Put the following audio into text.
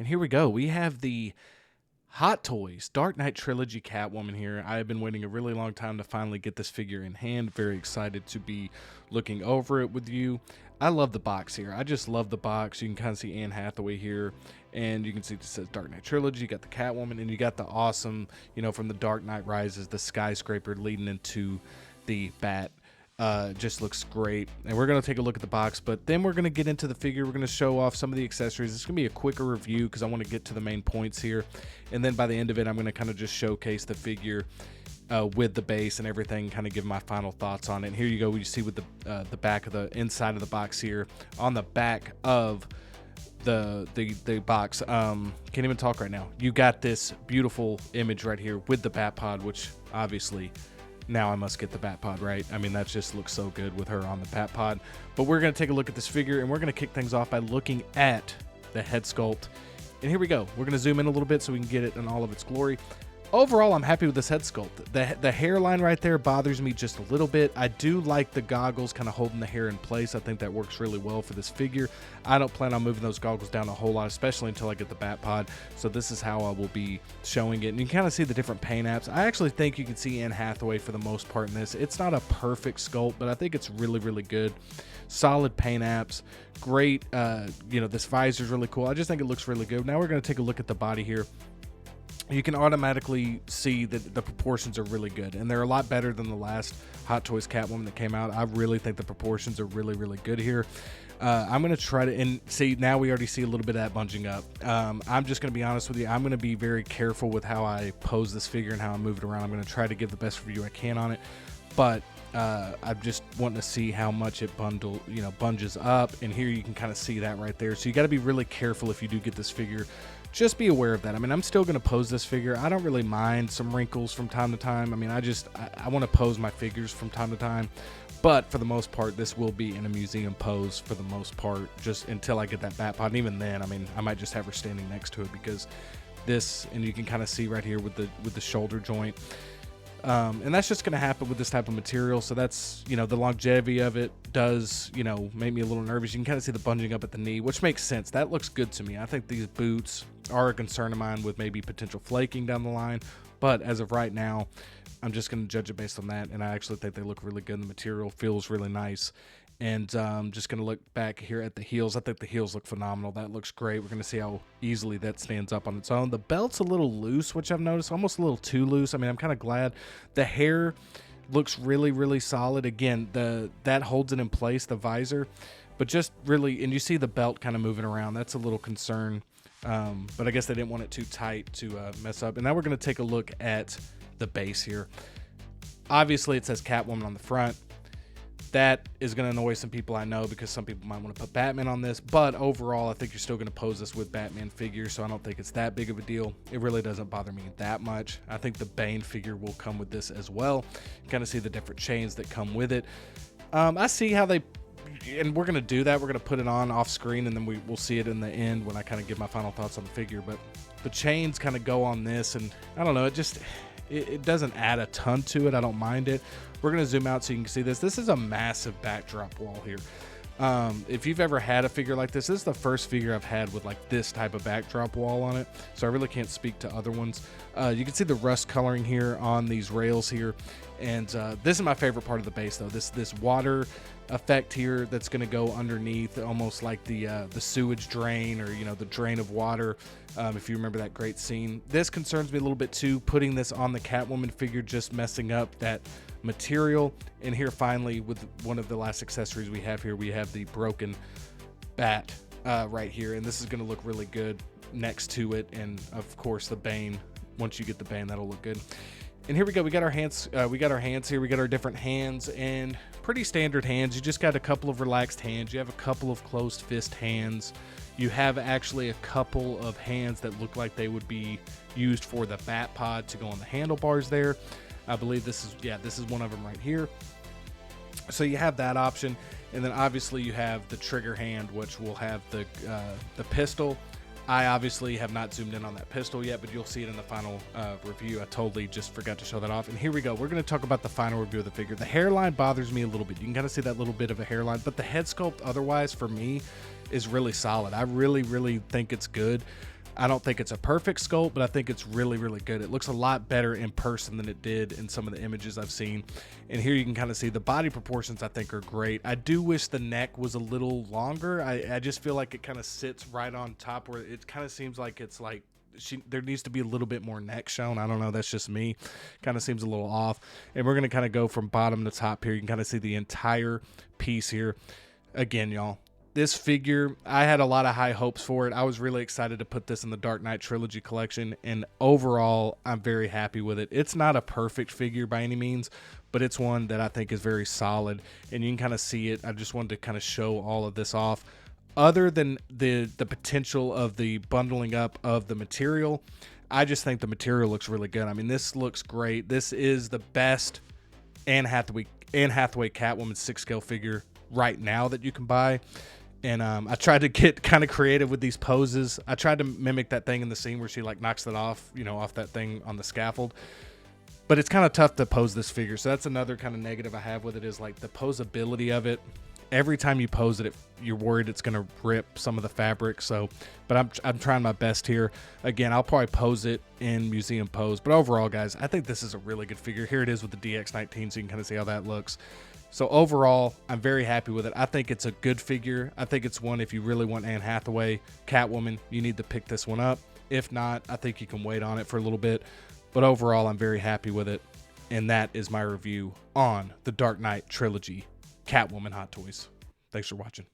And here we go. We have the Hot Toys Dark Knight Trilogy Catwoman here. I have been waiting a really long time to finally get this figure in hand. Very excited to be looking over it with you. I love the box here. I just love the box. You can kind of see Anne Hathaway here, and you can see it says Dark Knight Trilogy. You got the Catwoman, and you got the awesome, from the Dark Knight Rises, the skyscraper leading into the bat. Just looks great. And we're going to take a look at the box, but then we're going to get into the figure. We're going to show off some of the accessories. It's going to be a quicker review because I want to get to the main points here. And then by the end of it, I'm going to kind of just showcase the figure with the base and everything, kind of give my final thoughts on it. And here you go. You see with the back of the inside of the box here. On the back of the box, can't even talk right now. You got this beautiful image right here with the bat pod, which obviously now I must get the bat pod, right? I mean, that just looks so good with her on the bat pod. But we're going to take a look at this figure, and we're going to kick things off by looking at the head sculpt. And here we go. We're going to zoom in a little bit so we can get it in all of its glory. Overall, I'm happy with this head sculpt. The hairline right there bothers me just a little bit. I do like the goggles kind of holding the hair in place. I think that works really well for this figure. I don't plan on moving those goggles down a whole lot, especially until I get the bat pod. So this is how I will be showing it. And you can kind of see the different paint apps. I actually think you can see Anne Hathaway for the most part in this. It's not a perfect sculpt, but I think it's really, really good. Solid paint apps. Great. This visor is really cool. I just think it looks really good. Now we're going to take a look at the body here. You can automatically see that the proportions are really good, and they're a lot better than the last Hot Toys Catwoman that came out. I really think the proportions are really, really good here. I'm going to try to, and see, now we already see a little bit of that bunging up. I'm just going to be honest with you. I'm going to be very careful with how I pose this figure and how I move it around. I'm going to try to give the best review I can on it, but I'm just wanting to see how much it bunges up, and here you can kind of see that right there. So you got to be really careful if you do get this figure. Just be aware of that. I mean, I'm still going to pose this figure. I don't really mind some wrinkles from time to time. I mean, I want to pose my figures from time to time, but for the most part, this will be in a museum pose for the most part, just until I get that bat pod. And even then, I mean, I might just have her standing next to it because this, and you can kind of see right here with the shoulder joint. And that's just going to happen with this type of material. So that's, the longevity of it does, make me a little nervous. You can kind of see the bunging up at the knee, which makes sense. That looks good to me. I think these boots are a concern of mine with maybe potential flaking down the line. But as of right now, I'm just going to judge it based on that. And I actually think they look really good. The material feels really nice. And just going to look back here at the heels. I think the heels look phenomenal. That looks great. We're going to see how easily that stands up on its own. The belt's a little loose, which I've noticed, almost a little too loose. I mean, I'm kind of glad. The hair looks really, really solid. Again, that holds it in place, the visor. But just really, and you see the belt kind of moving around. That's a little concern. But I guess they didn't want it too tight to mess up. And now we're going to take a look at the base here. Obviously, it says Catwoman on the front. That is going to annoy some people, I know, because some people might want to put Batman on this. But overall, I think you're still going to pose this with Batman figures, so I don't think it's that big of a deal. It really doesn't bother me that much. I think the Bane figure will come with this as well. You kind of see the different chains that come with it. I see how they, and we're going to do that. We're going to put it on off screen, and then we'll see it in the end when I kind of give my final thoughts on the figure. But the chains kind of go on this, and I don't know, it doesn't add a ton to it. I don't mind it. We're going to zoom out so you can see this. This is a massive backdrop wall here. If you've ever had a figure like this is the first figure I've had with like this type of backdrop wall on it. So I really can't speak to other ones. You can see the rust coloring here on these rails here. And this is my favorite part of the base though. This water effect here that's going to go underneath, almost like the sewage drain, or the drain of water, if you remember that great scene. This concerns me a little bit too, putting this on the Catwoman figure, just messing up that material. And here finally, with one of the last accessories we have here, we have the broken bat right here, and this is going to look really good next to it. And of course the Bane, once you get the Bane, that'll look good. And here we go. We got our hands. We got our hands here. We got our different hands, and pretty standard hands. You just got a couple of relaxed hands. You have a couple of closed fist hands. You have actually a couple of hands that look like they would be used for the bat pod to go on the handlebars there. I believe this is one of them right here. So you have that option, and then obviously you have the trigger hand, which will have the pistol. I obviously have not zoomed in on that pistol yet, but you'll see it in the final review. I totally just forgot to show that off. And here we go. We're going to talk about the final review of the figure. The hairline bothers me a little bit. You can kind of see that little bit of a hairline, but the head sculpt otherwise for me is really solid. I really, really think it's good. I don't think it's a perfect sculpt, but I think it's really, really good. It looks a lot better in person than it did in some of the images I've seen. And here you can kind of see the body proportions I think are great. I do wish the neck was a little longer. I just feel like it kind of sits right on top where it kind of seems like it's like there needs to be a little bit more neck shown. I don't know. That's just me. Kind of seems a little off. And we're going to kind of go from bottom to top here. You can kind of see the entire piece here. Again, y'all, this figure, I had a lot of high hopes for it. I was really excited to put this in the Dark Knight Trilogy collection, and overall, I'm very happy with it. It's not a perfect figure by any means, but it's one that I think is very solid, and you can kind of see it. I just wanted to kind of show all of this off. Other than the potential of the bundling up of the material, I just think the material looks really good. I mean, this looks great. This is the best Anne Hathaway Catwoman 6-scale figure right now that you can buy. And I tried to get kind of creative with these poses. I tried to mimic that thing in the scene where she like knocks it off, you know, off that thing on the scaffold. But it's kind of tough to pose this figure. So that's another kind of negative I have with it, is like the posability of it. Every time you pose it, you're worried it's going to rip some of the fabric. So, but I'm trying my best here. Again, I'll probably pose it in museum pose. But overall, guys, I think this is a really good figure. Here it is with the DX19, so you can kind of see how that looks. So overall, I'm very happy with it. I think it's a good figure. I think it's one, if you really want Anne Hathaway Catwoman, you need to pick this one up. If not, I think you can wait on it for a little bit. But overall, I'm very happy with it. And that is my review on the Dark Knight Trilogy Catwoman Hot Toys. Thanks for watching.